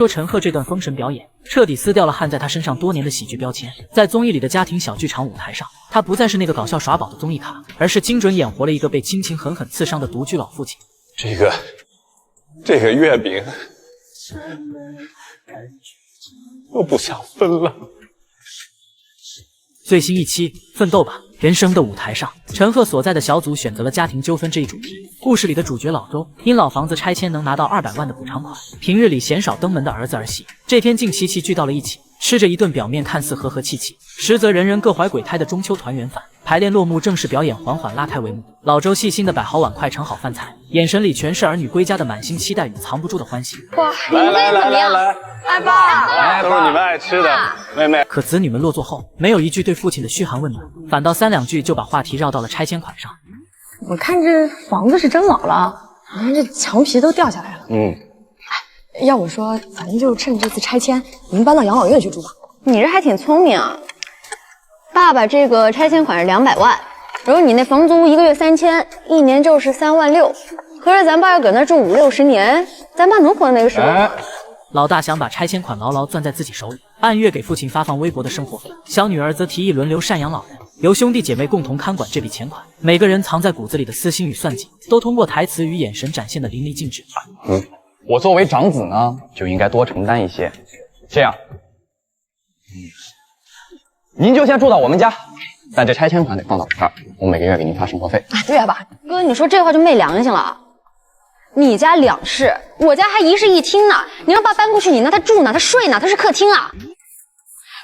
说陈赫这段封神表演彻底撕掉了焊在他身上多年的喜剧标签，在综艺里的家庭小剧场舞台上，他不再是那个搞笑耍宝的综艺咖，而是精准演活了一个被亲情狠狠刺伤的独居老父亲。这个月饼，我不想分了。最新一期《奋斗吧人生》的舞台上，陈赫所在的小组选择了家庭纠纷这一主题。故事里的主角老周因老房子拆迁能拿到200万的补偿款，平日里鲜少登门的儿子儿媳，这天竟齐齐聚到了一起，吃着一顿表面看似和和气气，实则人人各怀鬼胎的中秋团圆饭。排练落幕，正式表演缓缓拉开帷幕。老周细心的摆好碗筷，盛好饭菜，眼神里全是儿女归家的满心期待与藏不住的欢喜。哇，来，哎爸，来，都是你们爱吃的，妹妹。可子女们落座后，没有一句对父亲的嘘寒问暖，反倒3、2句就把话题绕到了拆迁款上。我看这房子是真老了，好像这墙皮都掉下来了。要我说，咱们就趁这次拆迁，您搬到养老院去住吧。你这还挺聪明啊。爸爸这个拆迁款是200万，然后你那房租1个月3000，一年就是3万6。合着咱爸要搁那住50、60年，咱爸能活到那个时候吗？老大想把拆迁款牢牢攥在自己手里，按月给父亲发放微薄的生活费。小女儿则提议轮流赡养老人，由兄弟姐妹共同看管这笔钱款。每个人藏在骨子里的私心与算计，都通过台词与眼神展现得淋漓尽致。我作为长子呢，就应该多承担一些。这样，您就先住到我们家，但这拆迁款得放到我这儿，我每个月给您发生活费。对啊，爸哥，你说这话就没良心了。你家2室，我家还1室1厅呢。你让爸搬过去，你那他住呢，他睡呢，他是客厅啊。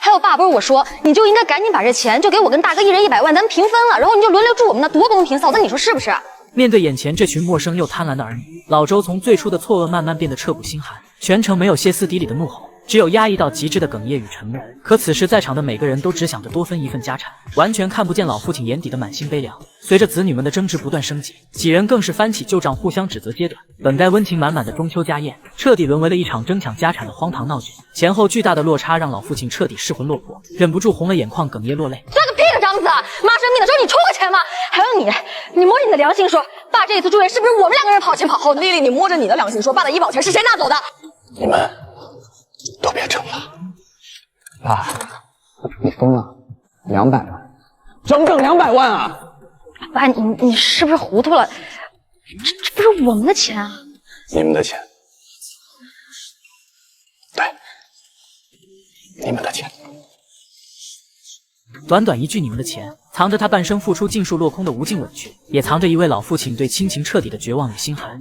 还有爸，不是我说，你就应该赶紧把这钱就给我跟大哥一人100万，咱们平分了，然后你就轮流住我们那，多公平！嫂子，你说是不是？面对眼前这群陌生又贪婪的儿女，老周从最初的错愕慢慢变得彻骨心寒，全程没有歇斯底里的怒吼，只有压抑到极致的哽咽与沉默。可此时在场的每个人都只想着多分一份家产，完全看不见老父亲眼底的满心悲凉。随着子女们的争执不断升级，几人更是翻起旧账互相指责阶段。本该温情满满的中秋家宴，彻底沦为了一场争抢家产的荒唐闹剧。前后巨大的落差让老父亲彻底失魂落魄，忍不住红了眼眶，哽咽落泪。算个屁啊，张子！妈生病的时候你出过钱吗？还有你摸着你的良心说，爸这一次住院是不是我们2个人跑前跑后的？丽丽，你摸着你的良心说，爸的医保钱是谁拿走的？你们都别争了。爸，你疯了？200万，整200万啊！爸，你是不是糊涂了？这不是我们的钱啊！你们的钱，对，你们的钱。短短一句你们的钱，藏着他半生付出尽数落空的无尽委屈，也藏着一位老父亲对亲情彻底的绝望与心寒。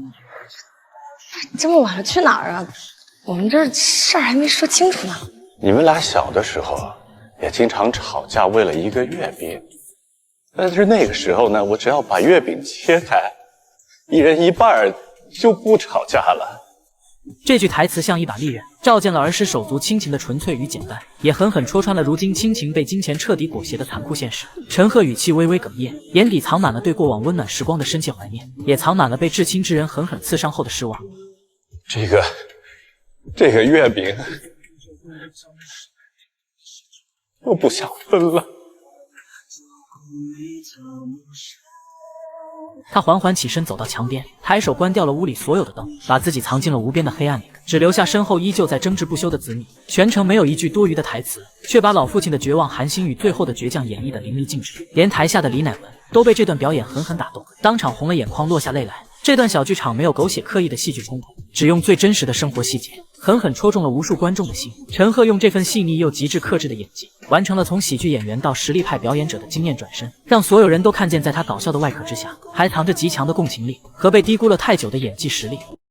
这么晚了去哪儿啊？我们这事儿还没说清楚呢。你们俩小的时候也经常吵架，为了一个月饼。但是那个时候呢，我只要把月饼切开，一人一半，就不吵架了。这句台词像一把利刃，照见了儿时手足亲情的纯粹与简单，也狠狠戳穿了如今亲情被金钱彻底裹挟的残酷现实。陈赫语气微微哽咽，眼底藏满了对过往温暖时光的深切怀念，也藏满了被至亲之人狠狠刺伤后的失望。这个月饼，我不想分了。他缓缓起身走到墙边，抬手关掉了屋里所有的灯，把自己藏进了无边的黑暗里，只留下身后依旧在争执不休的子女。全程没有一句多余的台词，却把老父亲的绝望、寒心与最后的倔强演绎的淋漓尽致。连台下的李乃文都被这段表演狠狠打动，当场红了眼眶，落下泪来。这段小剧场没有狗血刻意的戏剧冲突，只用最真实的生活细节，狠狠戳中了无数观众的心。陈赫用这份细腻又极致克制的演技，完成了从喜剧演员到实力派表演者的惊艳转身，让所有人都看见在他搞笑的外壳之下，还藏着极强的共情力和被低估了太久的演技实力。